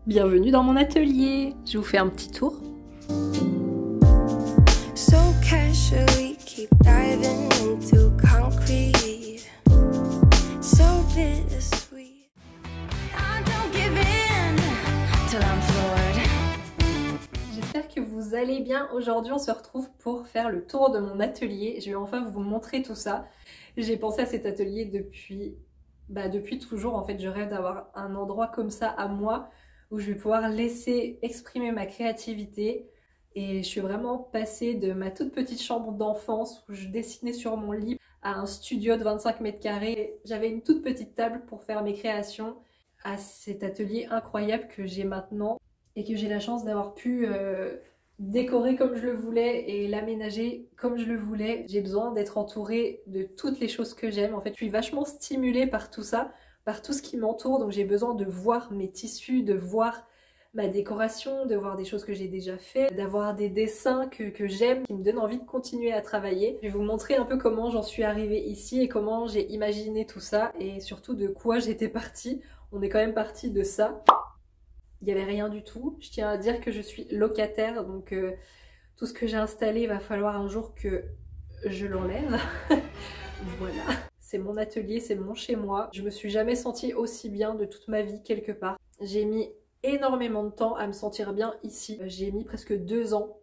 Bienvenue dans mon atelier. Je vous fais un petit tour. So casually keep diving into concrete. So bittersweet. I don't give in till I'm floored. J'espère que vous allez bien. Aujourd'hui, on se retrouve pour faire le tour de mon atelier. Je vais enfin vous montrer tout ça. J'ai pensé à cet atelier depuis toujours. En fait, je rêve d'avoir un endroit comme ça à moi, où je vais pouvoir laisser exprimer ma créativité. Et je suis vraiment passée de ma toute petite chambre d'enfance où je dessinais sur mon lit à un studio de 25 mètres carrés. J'avais une toute petite table pour faire mes créations, à cet atelier incroyable que j'ai maintenant et que j'ai la chance d'avoir pu décorer comme je le voulais et l'aménager comme je le voulais. J'ai besoin d'être entourée de toutes les choses que j'aime. En fait, je suis vachement stimulée par tout ça, par tout ce qui m'entoure, donc j'ai besoin de voir mes tissus, de voir ma décoration, de voir des choses que j'ai déjà fait, d'avoir des dessins que j'aime, qui me donnent envie de continuer à travailler. Je vais vous montrer un peu comment j'en suis arrivée ici et comment j'ai imaginé tout ça et surtout de quoi j'étais partie. On est quand même parti de ça. Il n'y avait rien du tout. Je tiens à dire que je suis locataire, donc tout ce que j'ai installé, il va falloir un jour que je l'enlève. Voilà. C'est mon atelier, c'est mon chez-moi. Je me suis jamais sentie aussi bien de toute ma vie quelque part. J'ai mis énormément de temps à me sentir bien ici. J'ai mis presque 2 ans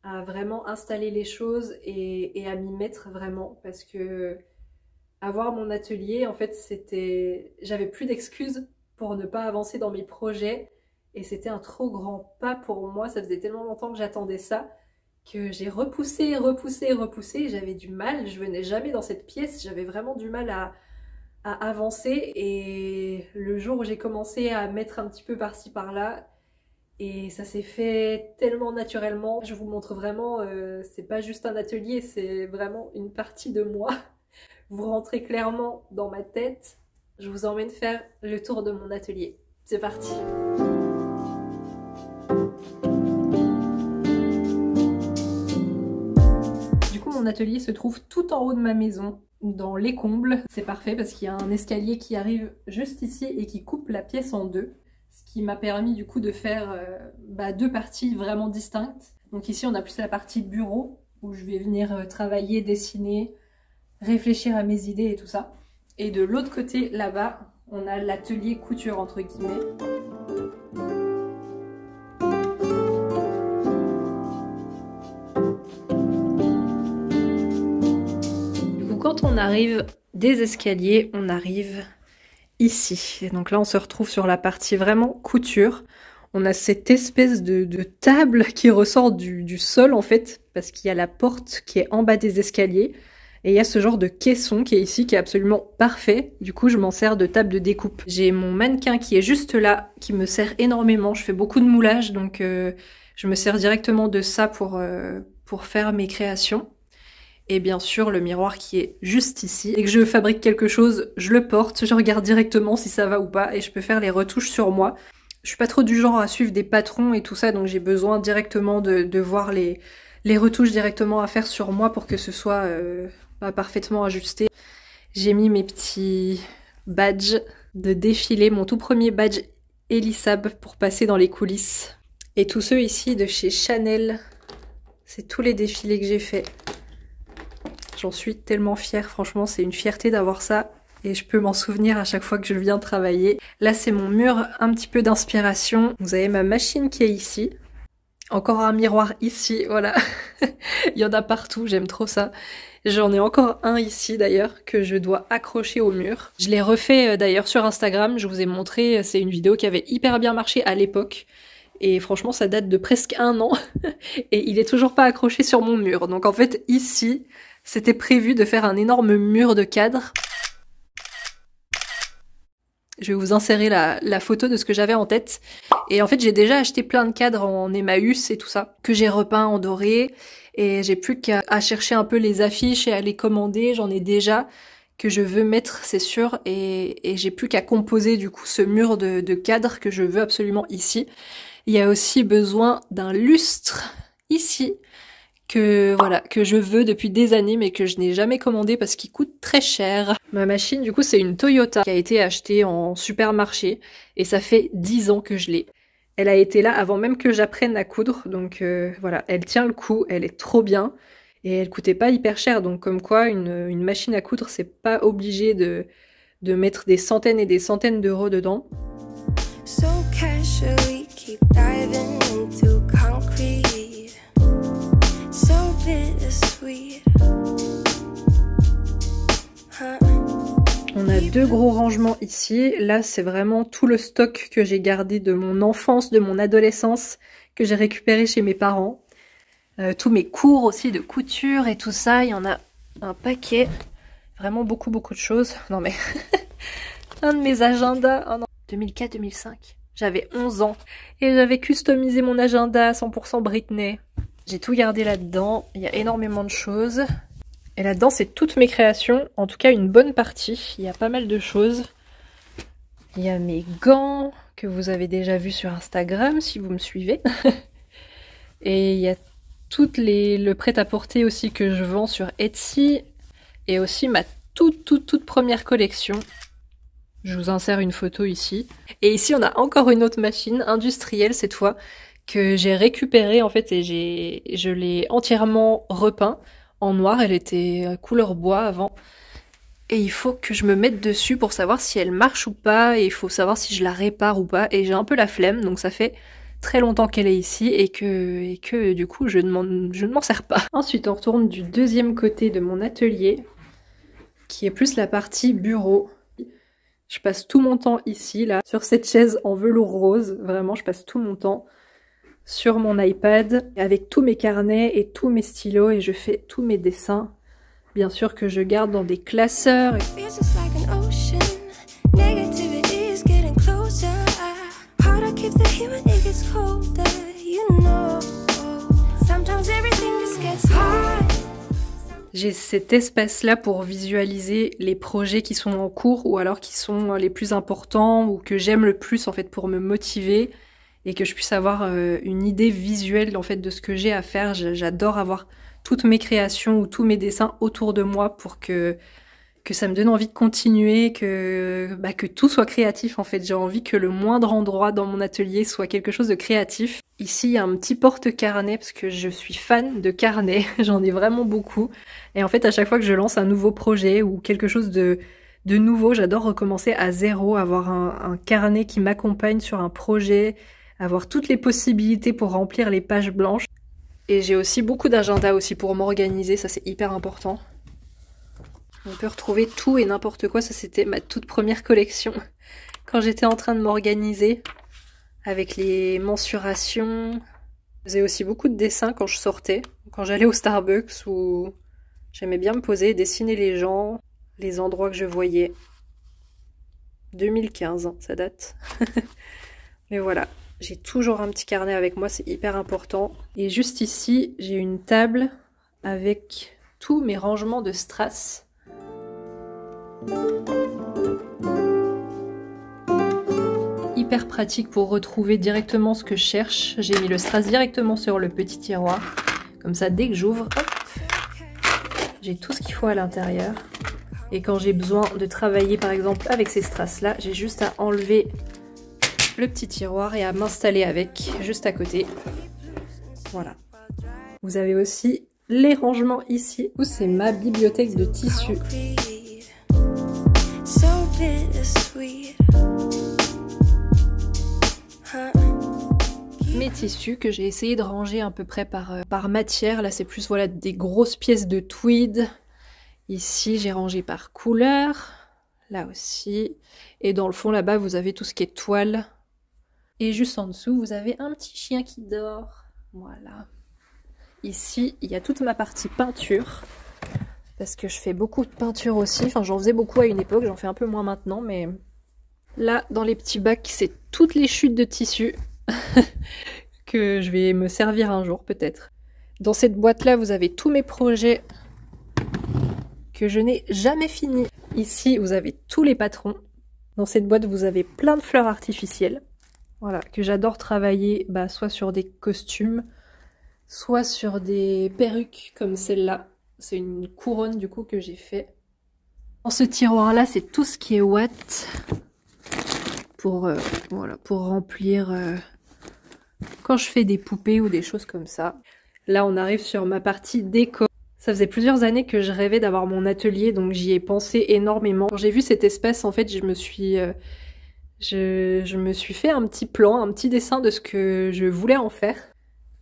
à vraiment installer les choses et à m'y mettre vraiment, parce que avoir mon atelier, en fait, j'avais plus d'excuses pour ne pas avancer dans mes projets et c'était un trop grand pas pour moi. Ça faisait tellement longtemps que j'attendais ça que j'ai repoussé, j'avais du mal, je venais jamais dans cette pièce, j'avais vraiment du mal à avancer, et le jour où j'ai commencé à mettre un petit peu par-ci par-là, et ça s'est fait tellement naturellement. Je vous montre vraiment, c'est pas juste un atelier, c'est vraiment une partie de moi. Vous rentrez clairement dans ma tête, je vous emmène faire le tour de mon atelier. C'est parti! Mon atelier se trouve tout en haut de ma maison, dans les combles. C'est parfait parce qu'il y a un escalier qui arrive juste ici et qui coupe la pièce en deux, ce qui m'a permis du coup de faire 2 parties vraiment distinctes. Donc ici on a plus la partie bureau où je vais venir travailler, dessiner, réfléchir à mes idées et tout ça. Et de l'autre côté là-bas, on a l'atelier couture entre guillemets. Quand on arrive des escaliers, on arrive ici. Et donc là, on se retrouve sur la partie vraiment couture. On a cette espèce de table qui ressort du sol, en fait, parce qu'il y a la porte qui est en bas des escaliers. Et il y a ce genre de caisson qui est ici, qui est absolument parfait. Du coup, je m'en sers de table de découpe. J'ai mon mannequin qui est juste là, qui me sert énormément. Je fais beaucoup de moulage, donc je me sers directement de ça pour faire mes créations. Et bien sûr le miroir qui est juste ici. Dès que je fabrique quelque chose, je le porte, je regarde directement si ça va ou pas et je peux faire les retouches sur moi. Je suis pas trop du genre à suivre des patrons et tout ça, donc j'ai besoin directement de voir les retouches directement à faire sur moi pour que ce soit parfaitement ajusté. J'ai mis mes petits badges de défilé, mon tout premier badge Elisab pour passer dans les coulisses. Et tous ceux ici de chez Chanel, c'est tous les défilés que j'ai fait. J'en suis tellement fière, franchement c'est une fierté d'avoir ça et je peux m'en souvenir à chaque fois que je viens travailler. Là c'est mon mur un petit peu d'inspiration. Vous avez ma machine qui est ici. Encore un miroir ici, voilà. Il y en a partout, j'aime trop ça. J'en ai encore un ici d'ailleurs que je dois accrocher au mur. Je l'ai refait d'ailleurs sur Instagram, je vous ai montré, c'est une vidéo qui avait hyper bien marché à l'époque. Et franchement ça date de presque 1 an et il est toujours pas accroché sur mon mur. Donc en fait ici, c'était prévu de faire un énorme mur de cadre. Je vais vous insérer la photo de ce que j'avais en tête. Et en fait, j'ai déjà acheté plein de cadres en Emmaüs et tout ça, que j'ai repeint en doré. Et j'ai plus qu'à chercher un peu les affiches et à les commander. J'en ai déjà que je veux mettre, c'est sûr. Et j'ai plus qu'à composer du coup ce mur de cadre que je veux absolument ici. Il y a aussi besoin d'un lustre ici, que voilà, que je veux depuis des années mais que je n'ai jamais commandé parce qu'il coûte très cher. Ma machine du coup c'est une Toyota qui a été achetée en supermarché et ça fait 10 ans que je l'ai. Elle a été là avant même que j'apprenne à coudre, donc voilà, elle tient le coup, elle est trop bien et elle coûtait pas hyper cher, donc comme quoi une machine à coudre c'est pas obligé de mettre des centaines et des centaines d'euros dedans. So casually keep diving into concrete. So bittersweet. On a 2 gros rangements ici. Là, c'est vraiment tout le stock que j'ai gardé de mon enfance, de mon adolescence, que j'ai récupéré chez mes parents. Tous mes cours aussi de couture et tout ça, il y en a un paquet. Vraiment beaucoup de choses. Non mais, un de mes agendas, oh non, 2004-2005. J'avais 11 ans et j'avais customisé mon agenda à 100% Britney. J'ai tout gardé là-dedans, il y a énormément de choses. Et là-dedans, c'est toutes mes créations, en tout cas une bonne partie. Il y a pas mal de choses. Il y a mes gants que vous avez déjà vus sur Instagram si vous me suivez. Et il y a le prêt-à-porter aussi que je vends sur Etsy. Et aussi ma toute première collection. Je vous insère une photo ici. Et ici, on a encore une autre machine industrielle cette fois que j'ai récupérée en fait et je l'ai entièrement repeint. En noir, elle était couleur bois avant. Et il faut que je me mette dessus pour savoir si elle marche ou pas. Et il faut savoir si je la répare ou pas. Et j'ai un peu la flemme, donc ça fait très longtemps qu'elle est ici et que du coup je ne m'en sers pas. Ensuite, on retourne du deuxième côté de mon atelier, qui est plus la partie bureau. Je passe tout mon temps ici, là, sur cette chaise en velours rose. Vraiment, je passe tout mon temps sur mon iPad avec tous mes carnets et tous mes stylos et je fais tous mes dessins. Bien sûr que je garde dans des classeurs. J'ai cet espace-là pour visualiser les projets qui sont en cours ou alors qui sont les plus importants ou que j'aime le plus en fait pour me motiver. Et que je puisse avoir une idée visuelle en fait de ce que j'ai à faire. J'adore avoir toutes mes créations ou tous mes dessins autour de moi pour que ça me donne envie de continuer, que tout soit créatif en fait. J'ai envie que le moindre endroit dans mon atelier soit quelque chose de créatif. Ici, il y a un petit porte-carnet parce que je suis fan de carnets. J'en ai vraiment beaucoup. Et en fait, à chaque fois que je lance un nouveau projet ou quelque chose de nouveau, j'adore recommencer à zéro, avoir un carnet qui m'accompagne sur un projet, avoir toutes les possibilités pour remplir les pages blanches. Et j'ai aussi beaucoup d'agendas aussi pour m'organiser, ça c'est hyper important. On peut retrouver tout et n'importe quoi, ça c'était ma toute première collection. Quand j'étais en train de m'organiser, avec les mensurations. Je faisais aussi beaucoup de dessins quand je sortais, quand j'allais au Starbucks où j'aimais bien me poser et dessiner les gens, les endroits que je voyais. 2015, hein, ça date. Mais voilà. J'ai toujours un petit carnet avec moi, c'est hyper important. Et juste ici, j'ai une table avec tous mes rangements de strass. Hyper pratique pour retrouver directement ce que je cherche. J'ai mis le strass directement sur le petit tiroir. Comme ça, dès que j'ouvre, j'ai tout ce qu'il faut à l'intérieur. Et quand j'ai besoin de travailler par exemple avec ces strass-là, j'ai juste à enlever le petit tiroir et à m'installer avec juste à côté. Voilà. Vous avez aussi les rangements ici où c'est ma bibliothèque de tissus. Mes tissus que j'ai essayé de ranger à peu près par matière. Là c'est plus voilà des grosses pièces de tweed. Ici j'ai rangé par couleur. Là aussi. Et dans le fond là-bas vous avez tout ce qui est toile. Et juste en dessous, vous avez un petit chien qui dort. Voilà. Ici, il y a toute ma partie peinture. Parce que je fais beaucoup de peinture aussi. Enfin, j'en faisais beaucoup à une époque. J'en fais un peu moins maintenant. Mais là, dans les petits bacs, c'est toutes les chutes de tissu. Que je vais me servir un jour, peut-être. Dans cette boîte-là, vous avez tous mes projets que je n'ai jamais finis. Ici, vous avez tous les patrons. Dans cette boîte, vous avez plein de fleurs artificielles. Voilà, que j'adore travailler soit sur des costumes, soit sur des perruques comme celle-là. C'est une couronne du coup que j'ai fait. Dans ce tiroir-là, c'est tout ce qui est watt pour, voilà, pour remplir quand je fais des poupées ou des choses comme ça. Là, on arrive sur ma partie déco. Ça faisait plusieurs années que je rêvais d'avoir mon atelier, donc j'y ai pensé énormément. Quand j'ai vu cet espace, en fait, je me suis fait un petit plan, un petit dessin de ce que je voulais en faire.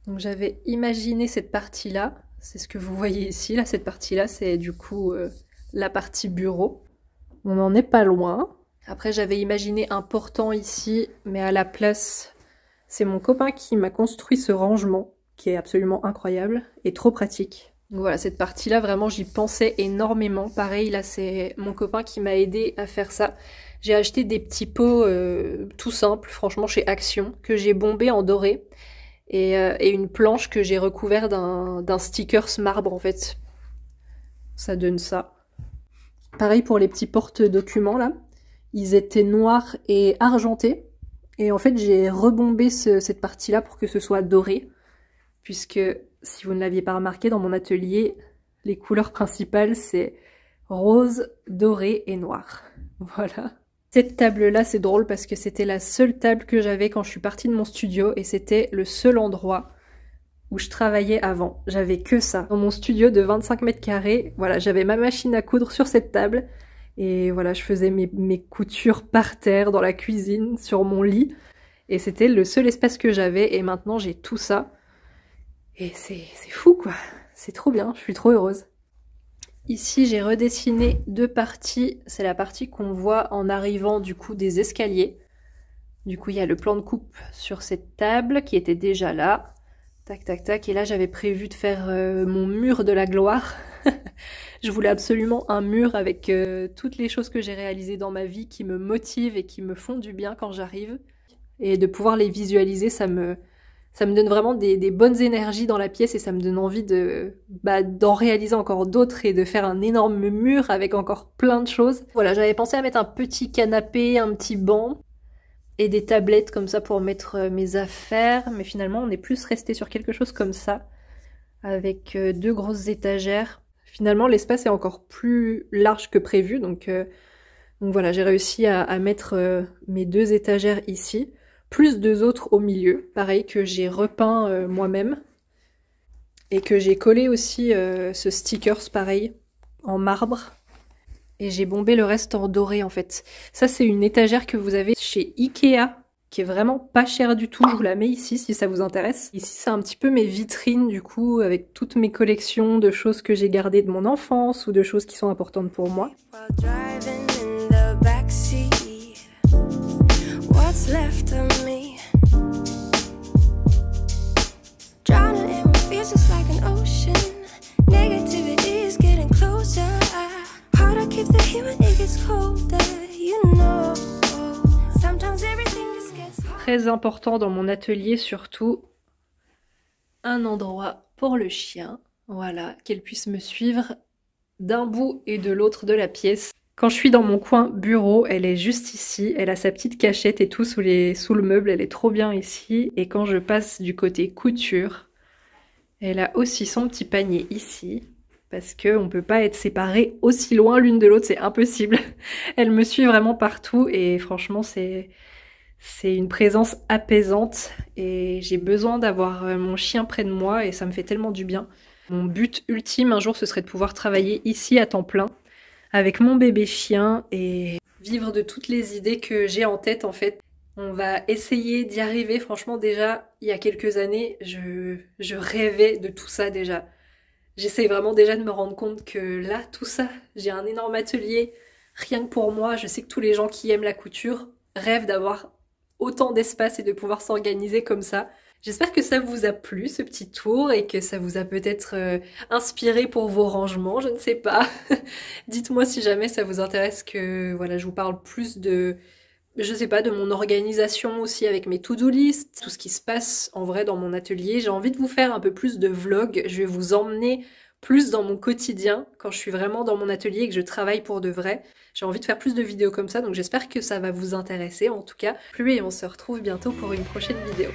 Donc j'avais imaginé cette partie-là. C'est ce que vous voyez ici. Là, cette partie-là, c'est du coup la partie bureau. On n'en est pas loin. Après, j'avais imaginé un portant ici, mais à la place, c'est mon copain qui m'a construit ce rangement, qui est absolument incroyable et trop pratique. Donc voilà, cette partie-là, vraiment, j'y pensais énormément. Pareil, là, c'est mon copain qui m'a aidé à faire ça. J'ai acheté des petits pots tout simples, franchement, chez Action, que j'ai bombé en doré. Et une planche que j'ai recouvert d'un stickers marbre, en fait. Ça donne ça. Pareil pour les petits porte-documents, là. Ils étaient noirs et argentés. Et en fait, j'ai rebombé cette partie-là pour que ce soit doré. Puisque, si vous ne l'aviez pas remarqué, dans mon atelier, les couleurs principales, c'est rose, doré et noir. Voilà. Cette table-là, c'est drôle parce que c'était la seule table que j'avais quand je suis partie de mon studio. Et c'était le seul endroit où je travaillais avant. J'avais que ça. Dans mon studio de 25 mètres carrés, voilà, j'avais ma machine à coudre sur cette table. Et voilà, je faisais mes coutures par terre, dans la cuisine, sur mon lit. Et c'était le seul espace que j'avais. Et maintenant, j'ai tout ça. Et c'est fou, quoi. C'est trop bien, je suis trop heureuse. Ici, j'ai redessiné deux parties. C'est la partie qu'on voit en arrivant, du coup, des escaliers. Du coup, il y a le plan de coupe sur cette table qui était déjà là. Tac, tac, tac. Et là, j'avais prévu de faire mon mur de la gloire. Je voulais absolument un mur avec toutes les choses que j'ai réalisées dans ma vie qui me motivent et qui me font du bien quand j'arrive. Et de pouvoir les visualiser, ça me donne vraiment des bonnes énergies dans la pièce et ça me donne envie d'en réaliser encore d'autres et de faire un énorme mur avec encore plein de choses. Voilà, j'avais pensé à mettre un petit canapé, un petit banc et des tablettes comme ça pour mettre mes affaires, mais finalement on est plus resté sur quelque chose comme ça, avec deux grosses étagères. Finalement l'espace est encore plus large que prévu, donc voilà, j'ai réussi à mettre mes deux étagères ici, plus deux autres au milieu, pareil, que j'ai repeint moi-même, et que j'ai collé aussi ce stickers pareil, en marbre. Et j'ai bombé le reste en doré en fait. Ça c'est une étagère que vous avez chez Ikea, qui est vraiment pas chère du tout. Je vous la mets ici si ça vous intéresse. Ici c'est un petit peu mes vitrines du coup, avec toutes mes collections de choses que j'ai gardées de mon enfance ou de choses qui sont importantes pour moi. Très important dans mon atelier surtout, un endroit pour le chien, voilà, qu'elle puisse me suivre d'un bout et de l'autre de la pièce. Quand je suis dans mon coin bureau, elle est juste ici, elle a sa petite cachette et tout sous le meuble, elle est trop bien ici. Et quand je passe du côté couture, elle a aussi son petit panier ici. Parce qu'on ne peut pas être séparés aussi loin l'une de l'autre, c'est impossible. Elle me suit vraiment partout et franchement c'est une présence apaisante et j'ai besoin d'avoir mon chien près de moi et ça me fait tellement du bien. Mon but ultime un jour ce serait de pouvoir travailler ici à temps plein avec mon bébé chien et vivre de toutes les idées que j'ai en tête en fait. On va essayer d'y arriver, franchement déjà il y a quelques années je rêvais de tout ça déjà. J'essaye vraiment déjà de me rendre compte que là, tout ça, j'ai un énorme atelier, rien que pour moi. Je sais que tous les gens qui aiment la couture rêvent d'avoir autant d'espace et de pouvoir s'organiser comme ça. J'espère que ça vous a plu, ce petit tour, et que ça vous a peut-être inspiré pour vos rangements, je ne sais pas. Dites-moi si jamais ça vous intéresse que voilà, je vous parle plus de... Je sais pas, de mon organisation aussi avec mes to-do list, tout ce qui se passe en vrai dans mon atelier. J'ai envie de vous faire un peu plus de vlog, je vais vous emmener plus dans mon quotidien quand je suis vraiment dans mon atelier et que je travaille pour de vrai. J'ai envie de faire plus de vidéos comme ça, donc j'espère que ça va vous intéresser en tout cas. Et on se retrouve bientôt pour une prochaine vidéo.